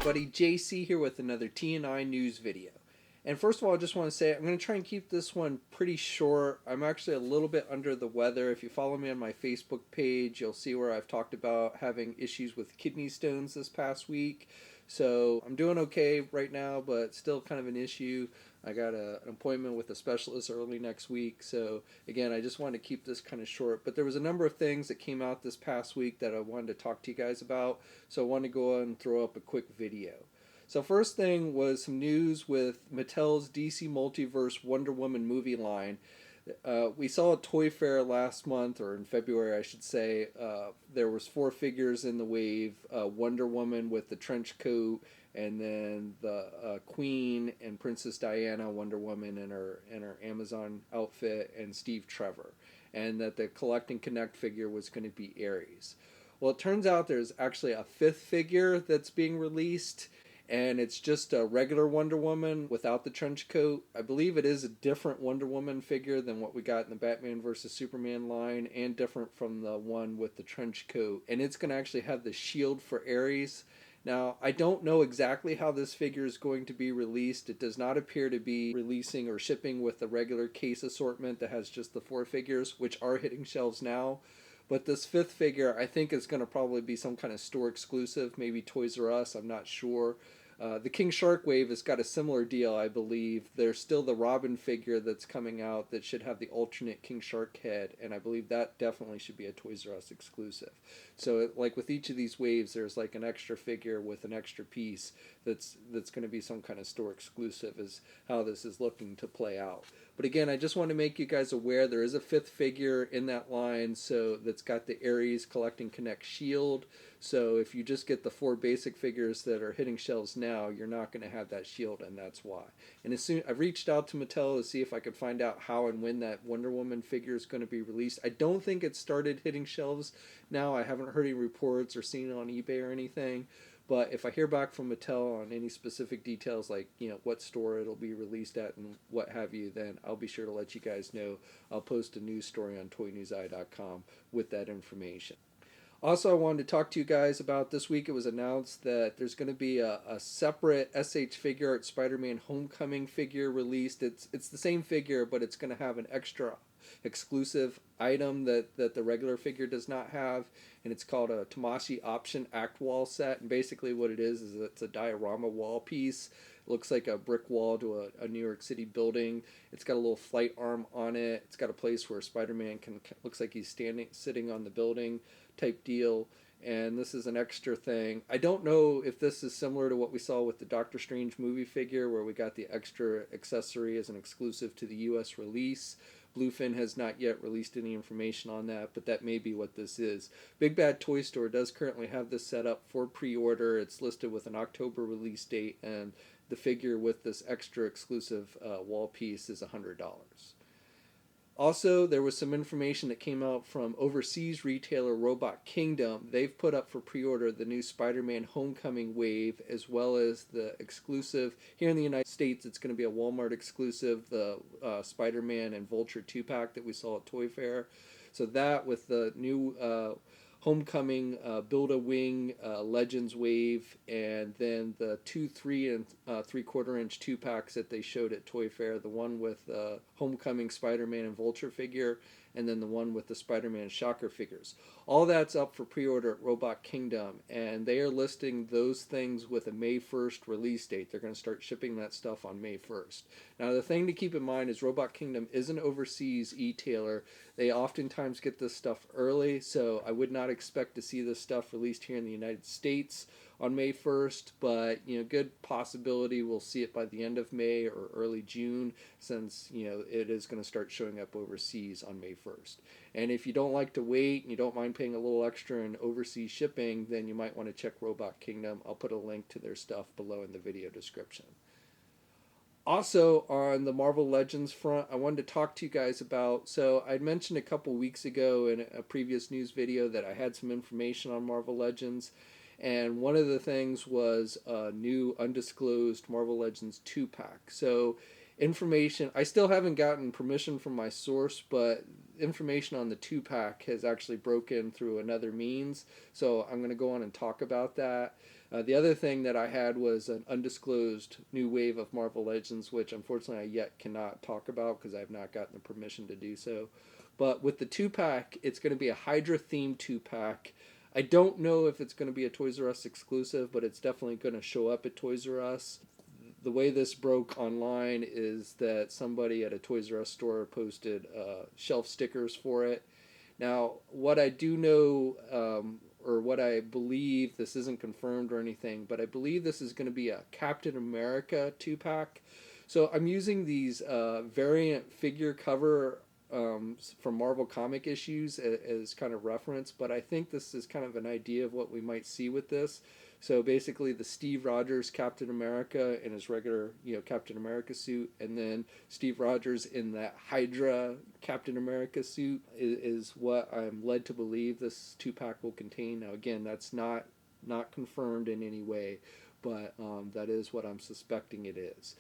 everybody, JC here with another TNI news video. And first of all, I just want to say I'm going to try and keep this one pretty short. I'm actually a little bit under the weather. If you follow me on my Facebook page, you'll see where I've talked about having issues with kidney stones this past week. So I'm doing okay right now, but still kind of an issue. I got an appointment with a specialist early next week. So again, I just wanted to keep this kind of short. But there was a number of things that came out this past week that I wanted to talk to you guys about. So I wanted to go ahead and throw up a quick video. So first thing was some news with Mattel's DC Multiverse Wonder Woman movie line. We saw at Toy Fair last month, or in February I should say. There was 4 figures in the wave. Wonder Woman with the trench coat, and then the Queen and Princess Diana Wonder Woman in her Amazon outfit, and Steve Trevor. And that the Collect and Connect figure was going to be Ares. Well, it turns out there's actually a 5th figure that's being released, and it's just a regular Wonder Woman without the trench coat. I believe it is a different Wonder Woman figure than what we got in the Batman vs. Superman line, and different from the one with the trench coat. And it's going to actually have the shield for Ares. Now, I don't know exactly how this figure is going to be released. It does not appear to be releasing or shipping with the regular case assortment that has just the 4 figures, which are hitting shelves now. But this 5th figure, I think, is going to probably be some kind of store exclusive, maybe Toys R Us, I'm not sure. The King Shark wave has got a similar deal, I believe. There's still the Robin figure that's coming out that should have the alternate King Shark head, and I believe that definitely should be a Toys R Us exclusive. So, like with each of these waves, there's like an extra figure with an extra piece that's going to be some kind of store exclusive, is how this is looking to play out. But again, I just want to make you guys aware there is a 5th figure in that line, so that's got the Ares Collect and Connect shield. So if you just get the 4 basic figures that are hitting shelves now, you're not going to have that shield, and that's why. And as soon I've reached out to Mattel to see if I could find out how and when that Wonder Woman figure is going to be released. I don't think it started hitting shelves now. I haven't heard any reports or seen it on eBay or anything. But if I hear back from Mattel on any specific details, like, you know, what store it'll be released at and what have you, then I'll be sure to let you guys know. I'll post a news story on toynewseye.com with that information. Also, I wanted to talk to you guys about this week. It was announced that there's going to be a separate SH Figuarts Spider-Man Homecoming figure released. It's the same figure, but it's going to have an extra exclusive item that the regular figure does not have, and it's called a Tamashii Option Act Wall Set. And basically what it is it's a diorama wall piece. It looks like a brick wall to a New York City building. It's got a little flight arm on it. It's got a place where Spider-Man looks like he's sitting on the building type deal. And this is an extra thing. I don't know if this is similar to what we saw with the Doctor Strange movie figure, where we got the extra accessory as an exclusive to the US release. Bluefin has not yet released any information on that, but that may be what this is. Big Bad Toy Store does currently have this set up for pre-order. It's listed with an October release date, and the figure with this extra exclusive wall piece is $100. Also, there was some information that came out from overseas retailer Robot Kingdom. They've put up for pre-order the new Spider-Man Homecoming wave, as well as the exclusive. Here in the United States, it's going to be a Walmart exclusive, the Spider-Man and Vulture 2-pack that we saw at Toy Fair. So that with the new Homecoming Build-A-Wing Legends wave, and then the 2 3 and 3/4 inch 2-packs that they showed at Toy Fair, the one with Homecoming Spider-Man and Vulture figure, and then the one with the Spider-Man Shocker figures. All that's up for pre-order at Robot Kingdom, and they are listing those things with a May 1st release date. They're going to start shipping that stuff on May 1st. Now, the thing to keep in mind is Robot Kingdom is an overseas e-tailer. They oftentimes get this stuff early, so I would not expect to see this stuff released here in the United States on May 1st, but, you know, good possibility we'll see it by the end of May or early June, since, you know, it is going to start showing up overseas on May 1st. And if you don't like to wait and you don't mind paying a little extra in overseas shipping, then you might want to check Robot Kingdom. I'll put a link to their stuff below in the video description. Also, on the Marvel Legends front, I wanted to talk to you guys about, so I'd mentioned a couple weeks ago in a previous news video that I had some information on Marvel Legends, and one of the things was a new undisclosed Marvel Legends 2-pack. So information, I still haven't gotten permission from my source, but information on the 2-pack has actually broken through another means, so I'm going to go on and talk about that. The other thing that I had was an undisclosed new wave of Marvel Legends, which unfortunately I yet cannot talk about because I have not gotten the permission to do so. But with the 2-pack, it's going to be a Hydra themed 2-pack. I don't know if it's going to be a Toys R Us exclusive, but it's definitely going to show up at Toys R Us. The way this broke online is that somebody at a Toys R Us store posted shelf stickers for it. Now, what I do know, or what I believe, this isn't confirmed or anything, but I believe this is going to be a Captain America 2-pack. So I'm using these variant figure cover from Marvel comic issues as kind of reference, but I think this is kind of an idea of what we might see with this. So basically, the Steve Rogers Captain America in his regular, Captain America suit, and then Steve Rogers in that Hydra Captain America suit is what I'm led to believe this 2-pack will contain. Now, again, that's not confirmed in any way, but that is what I'm suspecting it is.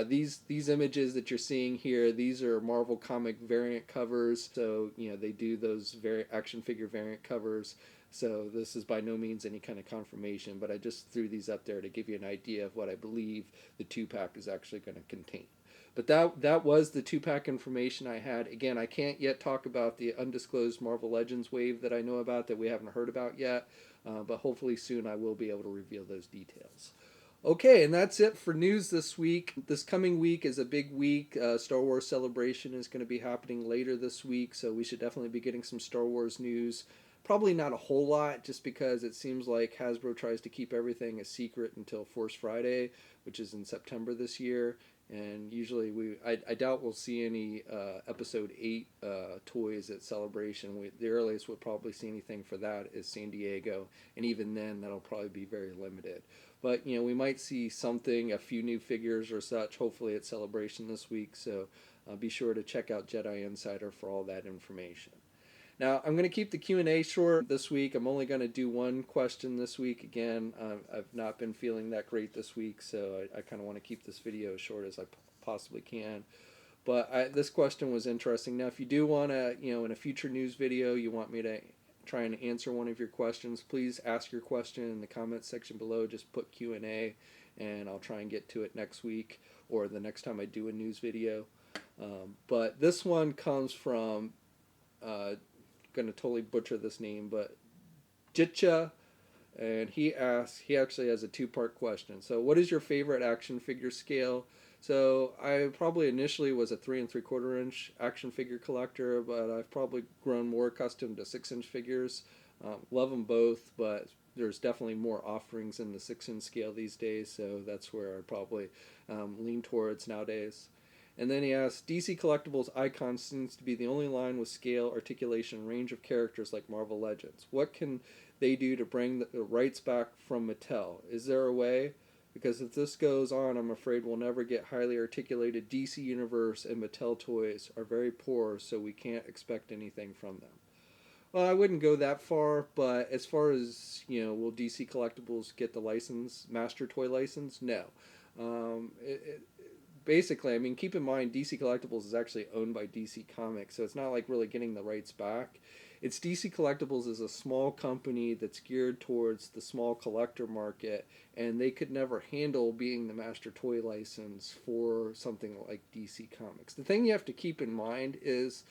These images that you're seeing here, these are Marvel comic variant covers. So they do those action figure variant covers. So this is by no means any kind of confirmation, but I just threw these up there to give you an idea of what I believe the 2-pack is actually going to contain. But that was the 2-pack information I had. Again, I can't yet talk about the undisclosed Marvel Legends wave that I know about that we haven't heard about yet, but hopefully soon I will be able to reveal those details. Okay, and that's it for news this week. This coming week is a big week. Star Wars Celebration is going to be happening later this week, so we should definitely be getting some Star Wars news. Probably not a whole lot, just because it seems like Hasbro tries to keep everything a secret until Force Friday, which is in September this year. And usually I doubt we'll see any Episode 8 toys at Celebration. The earliest we'll probably see anything for that is San Diego, and even then that'll probably be very limited. But we might see something, a few new figures or such, hopefully at Celebration this week. So be sure to check out Jedi Insider for all that information. Now, I'm going to keep the Q&A short this week. I'm only going to do one question this week. Again, I've not been feeling that great this week, so I kind of want to keep this video as short as I possibly can. But this question was interesting. Now, if you do want to, in a future news video, you want me to try and answer one of your questions, please ask your question in the comments section below. Just put Q&A, and I'll try and get to it next week or the next time I do a news video. But this one comes from... going to totally butcher this name, but Jitcha, and he actually has a 2-part question. So what is your favorite action figure scale? So I probably initially was a 3 3/4 inch action figure collector, but I've probably grown more accustomed to 6-inch figures. Love them both, but there's definitely more offerings in the 6-inch scale these days, so that's where I probably lean towards nowadays. And then he asks, DC Collectibles Icon seems to be the only line with scale, articulation, range of characters like Marvel Legends. What can they do to bring the rights back from Mattel? Is there a way? Because if this goes on, I'm afraid we'll never get highly articulated DC Universe, and Mattel toys are very poor, so we can't expect anything from them. Well, I wouldn't go that far, but as far as, will DC Collectibles get the license, master toy license? No. Basically, I mean, keep in mind, DC Collectibles is actually owned by DC Comics, so it's not like really getting the rights back. It's DC Collectibles is a small company that's geared towards the small collector market, and they could never handle being the master toy license for something like DC Comics. The thing you have to keep in mind is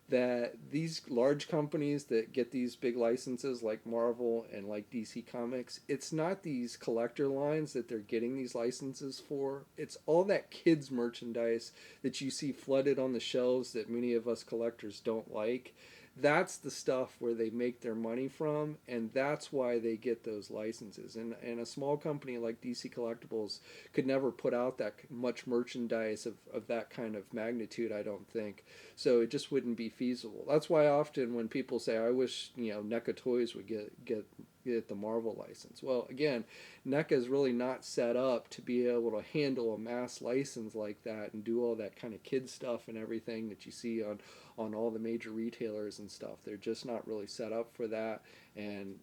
that these large companies that get these big licenses like Marvel and like DC Comics, it's not these collector lines that they're getting these licenses for. It's all that kids merchandise that you see flooded on the shelves that many of us collectors don't like. That's the stuff where they make their money from, and that's why they get those licenses. And a small company like DC Collectibles could never put out that much merchandise of that kind of magnitude, I don't think. So it just wouldn't be feasible. That's why often when people say, I wish, NECA Toys would get the Marvel license. Well, again, NECA is really not set up to be able to handle a mass license like that and do all that kind of kid stuff and everything that you see on all the major retailers and stuff. They're just not really set up for that. And,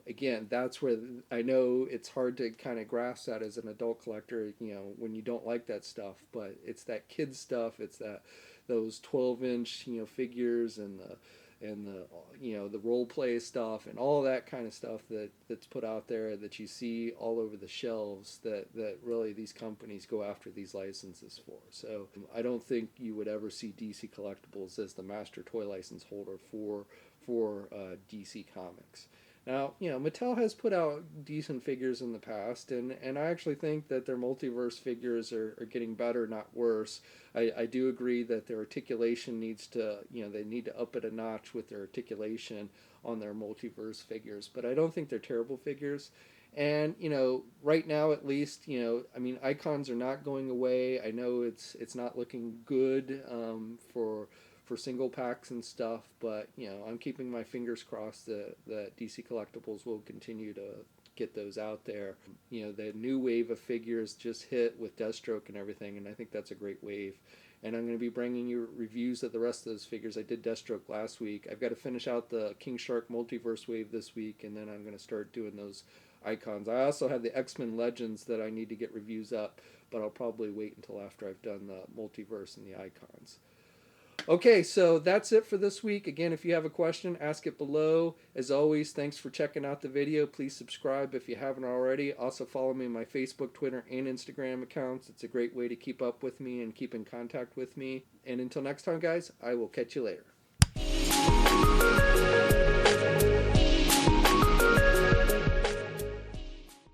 again, that's where I know it's hard to kind of grasp that as an adult collector, when you don't like that stuff, but it's that kid stuff. It's those 12-inch figures and the the role play stuff and all that kind of stuff that's put out there that you see all over the shelves that really these companies go after these licenses for. So I don't think you would ever see DC Collectibles as the master toy license holder for DC Comics. Now, Mattel has put out decent figures in the past, and I actually think that their Multiverse figures are getting better, not worse. I do agree that their articulation needs to, they need to up it a notch with their articulation on their Multiverse figures, but I don't think they're terrible figures. And, right now at least, icons are not going away. I know it's not looking good for single packs and stuff, but I'm keeping my fingers crossed that DC Collectibles will continue to get those out there. The new wave of figures just hit with Deathstroke and everything, and I think that's a great wave. And I'm going to be bringing you reviews of the rest of those figures. I did Deathstroke last week. I've got to finish out the King Shark Multiverse wave this week, and then I'm going to start doing those icons. I also have the X-Men Legends that I need to get reviews up, but I'll probably wait until after I've done the Multiverse and the icons. Okay, so that's it for this week. Again, if you have a question, ask it below. As always, thanks for checking out the video. Please subscribe if you haven't already. Also follow me on my Facebook, Twitter, and Instagram accounts. It's a great way to keep up with me and keep in contact with me. And until next time, guys, I will catch you later.